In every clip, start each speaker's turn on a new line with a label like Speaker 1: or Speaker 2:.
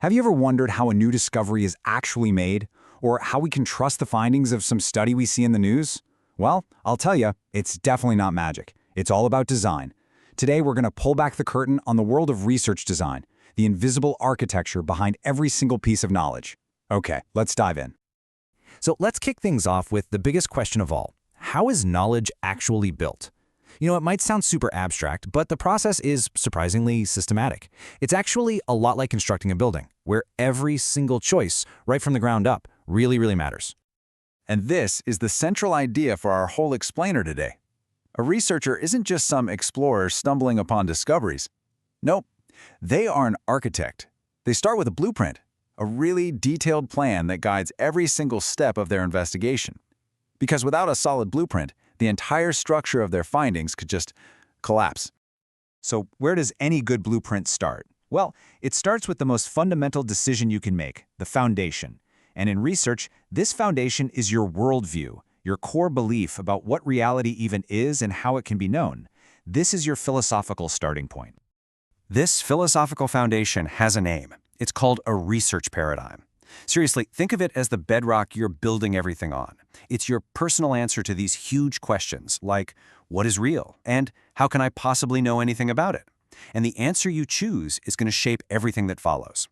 Speaker 1: Have you ever wondered how a new discovery is actually made, or how we can trust the findings of some study we see in the news? Well, I'll tell you, it's definitely not magic. It's all about design. Today, we're going to pull back the curtain on the world of research design, the invisible architecture behind every single piece of knowledge. Okay, let's dive in.
Speaker 2: So let's kick things off with the biggest question of all. How is knowledge actually built? It might sound super abstract, but the process is surprisingly systematic. It's actually a lot like constructing a building, where every single choice, right from the ground up, really matters.
Speaker 1: And this is the central idea for our whole explainer today. A researcher isn't just some explorer stumbling upon discoveries. Nope, they are an architect. They start with a blueprint, a really detailed plan that guides every single step of their investigation. Because without a solid blueprint, the entire structure of their findings could just collapse. So where does any good blueprint start? Well, it starts with the most fundamental decision you can make, the foundation. And in research, this foundation is your worldview, your core belief about what reality even is and how it can be known. This is your philosophical starting point.
Speaker 2: This philosophical foundation has a name. It's called a research paradigm. Seriously, think of it as the bedrock you're building everything on. It's your personal answer to these huge questions, like, what is real? And how can I possibly know anything about it? And the answer you choose is going to shape everything that follows.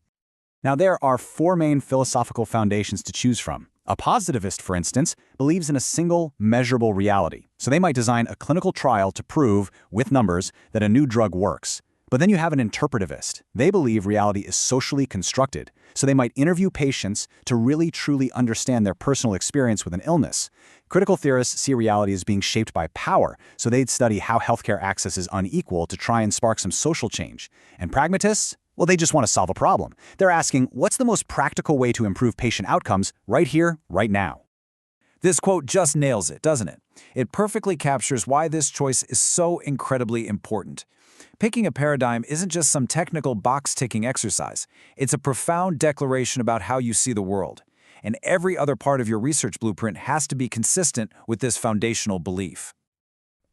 Speaker 1: Now, there are four main philosophical foundations to choose from. A positivist, for instance, believes in a single, measurable reality. So they might design a clinical trial to prove, with numbers, that a new drug works. But then you have an interpretivist. They believe reality is socially constructed, so they might interview patients to really truly understand their personal experience with an illness. Critical theorists see reality as being shaped by power, so they'd study how healthcare access is unequal to try and spark some social change. And pragmatists? Well, they just want to solve a problem. They're asking, what's the most practical way to improve patient outcomes right here, right now?
Speaker 3: This quote just nails it, doesn't it? It perfectly captures why this choice is so incredibly important. Picking a paradigm isn't just some technical box-ticking exercise. It's a profound declaration about how you see the world. And every other part of your research blueprint has to be consistent with this foundational belief.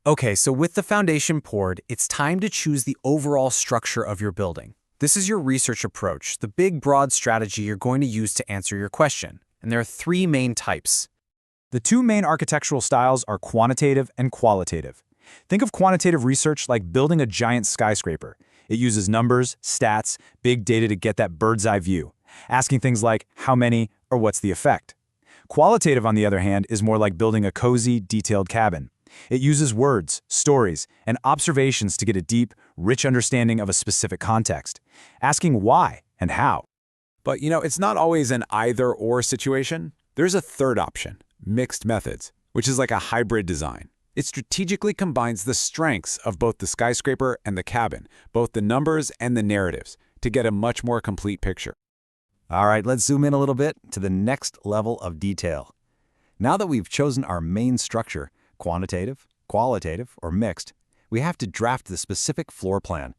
Speaker 2: Okay, so with the foundation poured, it's time to choose the overall structure of your building. This is your research approach, the big, broad strategy you're going to use to answer your question. And there are three main types.
Speaker 1: The two main architectural styles are quantitative and qualitative. Think of quantitative research like building a giant skyscraper. It uses numbers, stats, big data to get that bird's-eye view, asking things like how many or what's the effect. Qualitative, on the other hand, is more like building a cozy, detailed cabin. It uses words, stories, and observations to get a deep, rich understanding of a specific context, asking why and how.
Speaker 3: But it's not always an either-or situation. There's a third option, mixed methods, which is like a hybrid design. It strategically combines the strengths of both the skyscraper and the cabin, both the numbers and the narratives, to get a much more complete picture.
Speaker 2: All right, let's zoom in a little bit to the next level of detail. Now that we've chosen our main structure, quantitative, qualitative, or mixed, we have to draft the specific floor plan.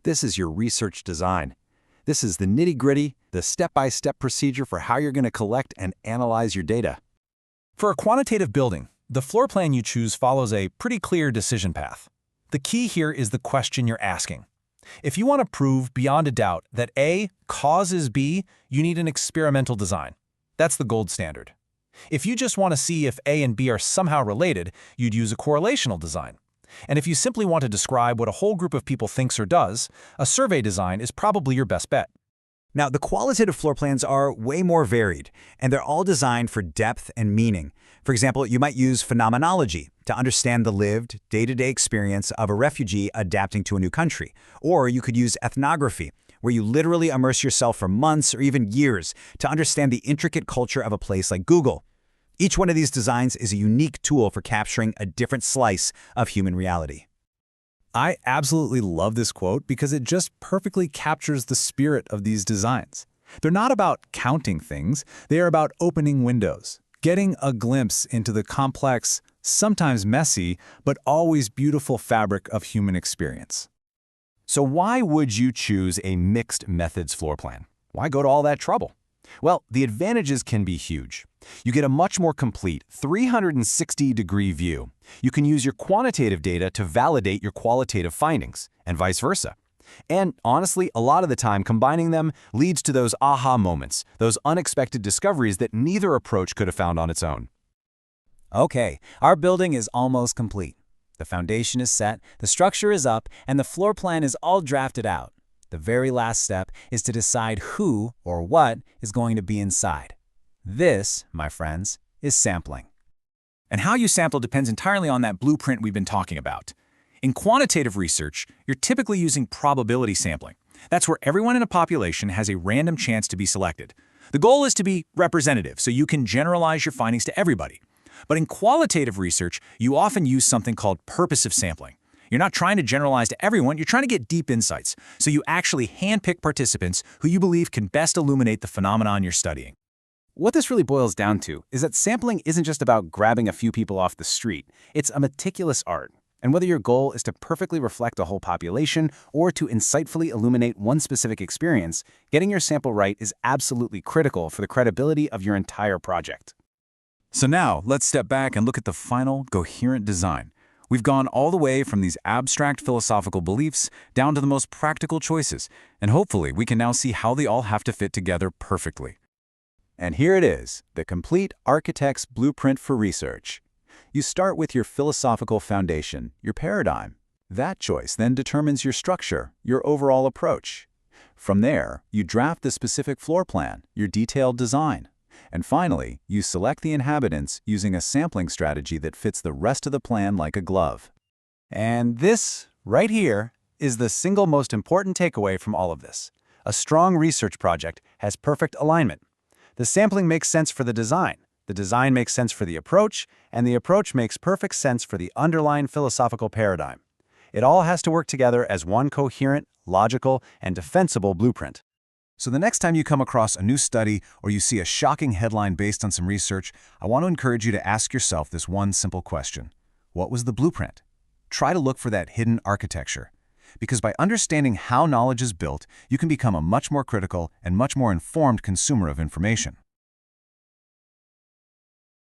Speaker 2: This is your research design. This is the nitty-gritty, the step-by-step procedure for how you're going to collect and analyze your data.
Speaker 3: For a quantitative building, the floor plan you choose follows a pretty clear decision path. The key here is the question you're asking. If you want to prove beyond a doubt that A causes B, you need an experimental design. That's the gold standard. If you just want to see if A and B are somehow related, you'd use a correlational design. And if you simply want to describe what a whole group of people thinks or does, a survey design is probably your best bet.
Speaker 1: Now, the qualitative floor plans are way more varied, and they're all designed for depth and meaning. For example, you might use phenomenology to understand the lived, day-to-day experience of a refugee adapting to a new country. Or you could use ethnography, where you literally immerse yourself for months or even years to understand the intricate culture of a place like Google. Each one of these designs is a unique tool for capturing a different slice of human reality.
Speaker 3: I absolutely love this quote because it just perfectly captures the spirit of these designs. They're not about counting things, they are about opening windows, getting a glimpse into the complex, sometimes messy, but always beautiful fabric of human experience.
Speaker 2: So why would you choose a mixed methods floor plan? Why go to all that trouble? Well, the advantages can be huge. You get a much more complete 360-degree view. You can use your quantitative data to validate your qualitative findings, and vice versa. And honestly, a lot of the time, combining them leads to those aha moments, those unexpected discoveries that neither approach could have found on its own.
Speaker 4: Okay, our building is almost complete. The foundation is set, the structure is up, and the floor plan is all drafted out. The very last step is to decide who or what is going to be inside. This, my friends, is sampling.
Speaker 3: And how you sample depends entirely on that blueprint we've been talking about. In quantitative research, you're typically using probability sampling. That's where everyone in a population has a random chance to be selected. The goal is to be representative, so you can generalize your findings to everybody. But in qualitative research, you often use something called purposive sampling. You're not trying to generalize to everyone, you're trying to get deep insights, so you actually handpick participants who you believe can best illuminate the phenomenon you're studying.
Speaker 5: What this really boils down to is that sampling isn't just about grabbing a few people off the street. It's a meticulous art. And whether your goal is to perfectly reflect a whole population or to insightfully illuminate one specific experience, getting your sample right is absolutely critical for the credibility of your entire project.
Speaker 1: So now, let's step back and look at the final, coherent design. We've gone all the way from these abstract philosophical beliefs down to the most practical choices, and hopefully we can now see how they all have to fit together perfectly.
Speaker 2: And here it is, the complete architect's blueprint for research. You start with your philosophical foundation, your paradigm. That choice then determines your structure, your overall approach. From there, you draft the specific floor plan, your detailed design. And finally, you select the inhabitants using a sampling strategy that fits the rest of the plan like a glove.
Speaker 3: And this, right here, is the single most important takeaway from all of this. A strong research project has perfect alignment. The sampling makes sense for the design makes sense for the approach, and the approach makes perfect sense for the underlying philosophical paradigm. It all has to work together as one coherent, logical, and defensible blueprint. So the next time you come across a new study or you see a shocking headline based on some research, I want to encourage you to ask yourself this one simple question. What was the blueprint? Try to look for that hidden architecture. Because by understanding how knowledge is built, you can become a much more critical and much more informed consumer of information.